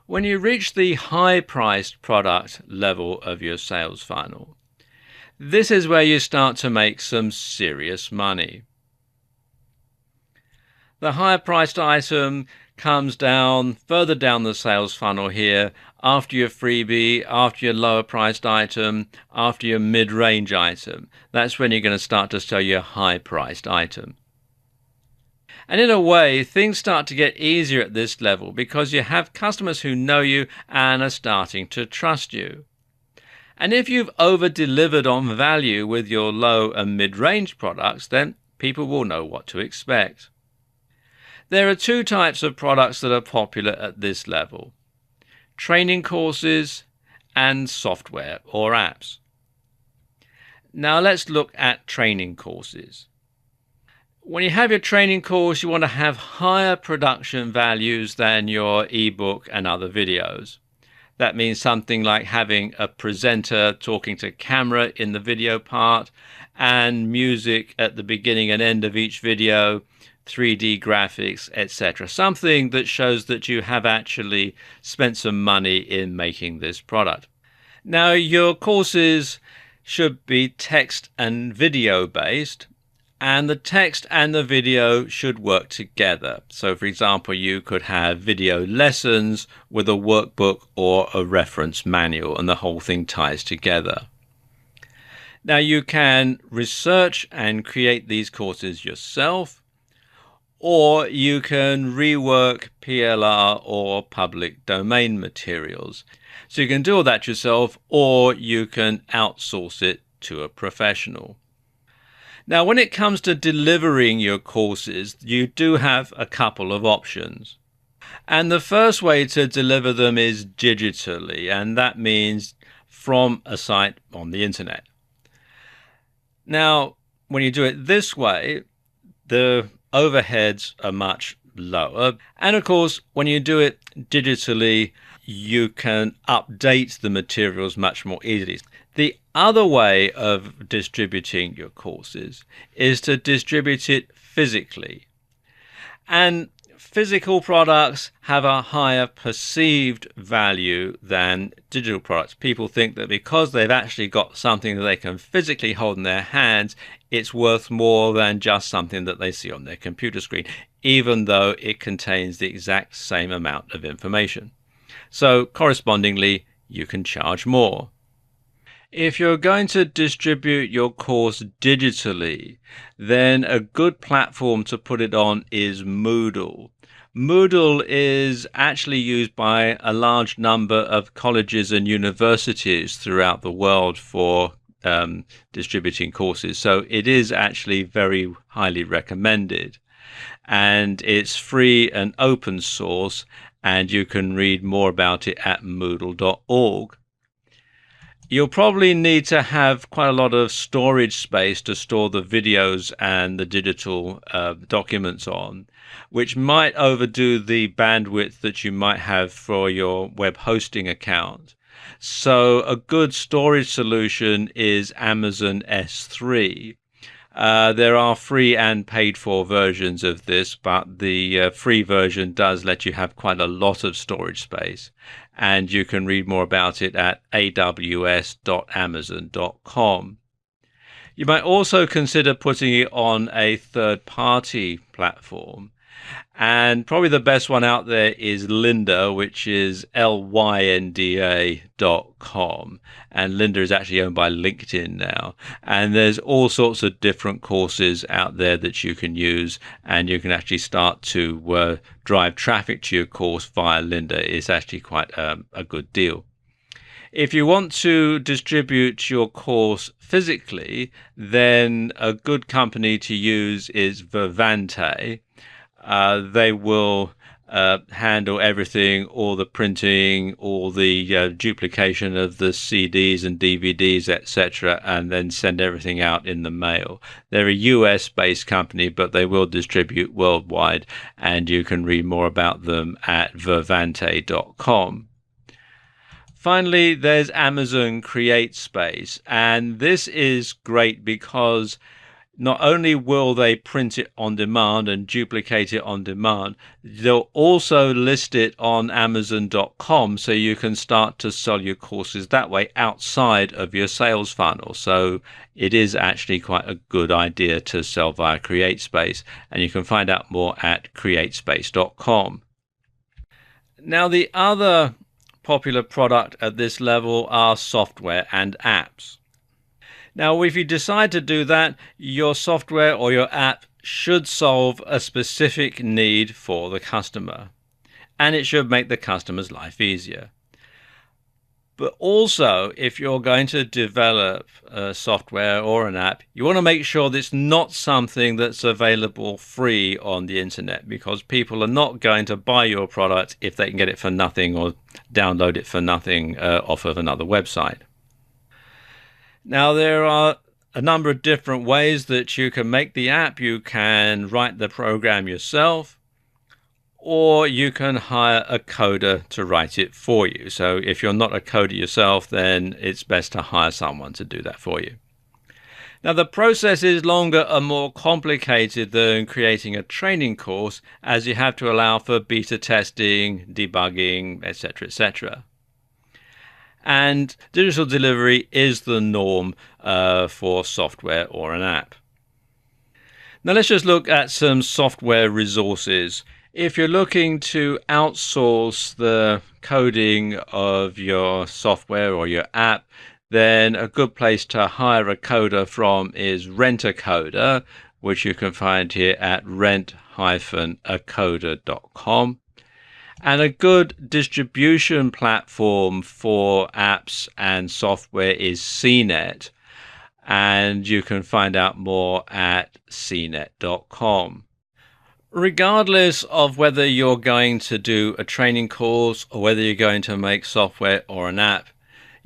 When you reach the high-priced product level of your sales funnel, this is where you start to make some serious money. The higher priced item comes down further down the sales funnel here, after your freebie, after your lower priced item, after your mid-range item. That's when you're going to start to sell your high priced item. And in a way, things start to get easier at this level because you have customers who know you and are starting to trust you. And if you've over-delivered on value with your low and mid-range products, then people will know what to expect. There are two types of products that are popular at this level: training courses and software or apps. Now let's look at training courses. When you have your training course, you want to have higher production values than your ebook and other videos. That means something like having a presenter talking to camera in the video part and music at the beginning and end of each video, 3D graphics, etc. Something that shows that you have actually spent some money in making this product. Now, your courses should be text and video based, and the text and the video should work together. So, for example, you could have video lessons with a workbook or a reference manual, and the whole thing ties together. Now, you can research and create these courses yourself, or you can rework PLR or public domain materials. So you can do all that yourself, or you can outsource it to a professional. Now, when it comes to delivering your courses, you do have a couple of options. And the first way to deliver them is digitally, and that means from a site on the internet. Now, when you do it this way, the overheads are much lower. And of course, when you do it digitally, you can update the materials much more easily. The other way of distributing your courses is to distribute it physically. And physical products have a higher perceived value than digital products. People think that because they've actually got something that they can physically hold in their hands, it's worth more than just something that they see on their computer screen, even though it contains the exact same amount of information. So correspondingly, you can charge more. If you're going to distribute your course digitally, then a good platform to put it on is Moodle. Moodle is actually used by a large number of colleges and universities throughout the world for distributing courses. So it is actually very highly recommended. And it's free and open source, and you can read more about it at moodle.org. You'll probably need to have quite a lot of storage space to store the videos and the digital documents on, which might overdo the bandwidth that you might have for your web hosting account. So a good storage solution is Amazon S3. There are free and paid for versions of this, but the free version does let you have quite a lot of storage space. And you can read more about it at aws.amazon.com. You might also consider putting it on a third-party platform. And probably the best one out there is Lynda, which is lynda.com. And Lynda is actually owned by LinkedIn now. And there's all sorts of different courses out there that you can use, and you can actually start to drive traffic to your course via Lynda. It's actually quite a good deal. If you want to distribute your course physically, then a good company to use is Vervante. They will handle everything, all the printing, all the duplication of the CDs and DVDs, etc., and then send everything out in the mail. They're a US-based company, but they will distribute worldwide, and you can read more about them at vervante.com. Finally, there's Amazon CreateSpace, and this is great because Not only will they print it on demand and duplicate it on demand, they'll also list it on Amazon.com so you can start to sell your courses that way outside of your sales funnel. So it is actually quite a good idea to sell via CreateSpace, and you can find out more at createspace.com. Now, the other popular product at this level are software and apps. Now, if you decide to do that, your software or your app should solve a specific need for the customer, and it should make the customer's life easier. But also, if you're going to develop a software or an app, you want to make sure that it's not something that's available free on the internet, because people are not going to buy your product if they can get it for nothing or download it for nothing off of another website. Now, there are a number of different ways that you can make the app. You can write the program yourself, or you can hire a coder to write it for you. So if you're not a coder yourself, then it's best to hire someone to do that for you. Now, the process is longer and more complicated than creating a training course, as you have to allow for beta testing, debugging, etc., etc. And digital delivery is the norm for software or an app. Now, let's just look at some software resources. If you're looking to outsource the coding of your software or your app, then a good place to hire a coder from is Rent-A-Coder, which you can find here at rent-acoder.com. And a good distribution platform for apps and software is CNET, and you can find out more at cnet.com. Regardless of whether you're going to do a training course or whether you're going to make software or an app,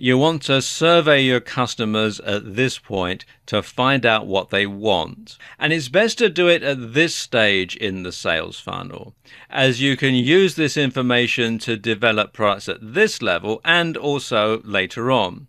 you want to survey your customers at this point to find out what they want. And it's best to do it at this stage in the sales funnel, as you can use this information to develop products at this level and also later on.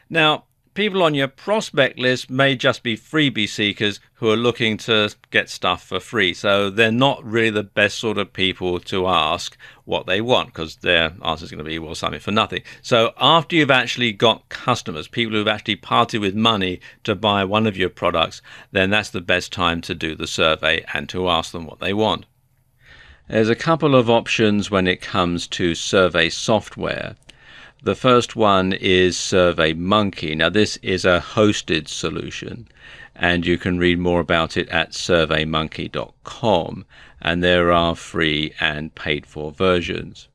Now, people on your prospect list may just be freebie seekers who are looking to get stuff for free. So they're not really the best sort of people to ask what they want, because their answer is going to be, well, something for nothing. So after you've actually got customers, people who've actually parted with money to buy one of your products, then that's the best time to do the survey and to ask them what they want. There's a couple of options when it comes to survey software. The first one is SurveyMonkey. Now, this is a hosted solution, and you can read more about it at surveymonkey.com, and there are free and paid for versions.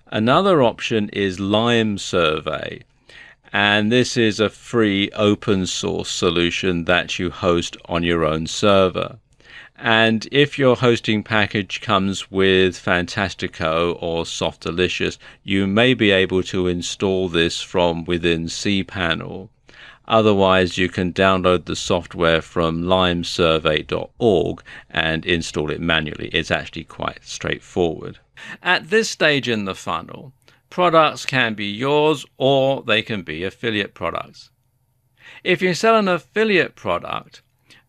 Another option is Lime Survey, and this is a free open source solution that you host on your own server. And if your hosting package comes with Fantastico or Softalicious, you may be able to install this from within cPanel. Otherwise, you can download the software from limesurvey.org and install it manually. It's actually quite straightforward. At this stage in the funnel, products can be yours or they can be affiliate products. If you sell an affiliate product,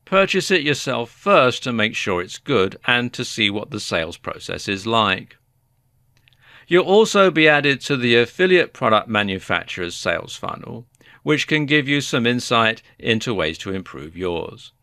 purchase it yourself first to make sure it's good and to see what the sales process is like. You'll also be added to the affiliate product manufacturer's sales funnel, which can give you some insight into ways to improve yours.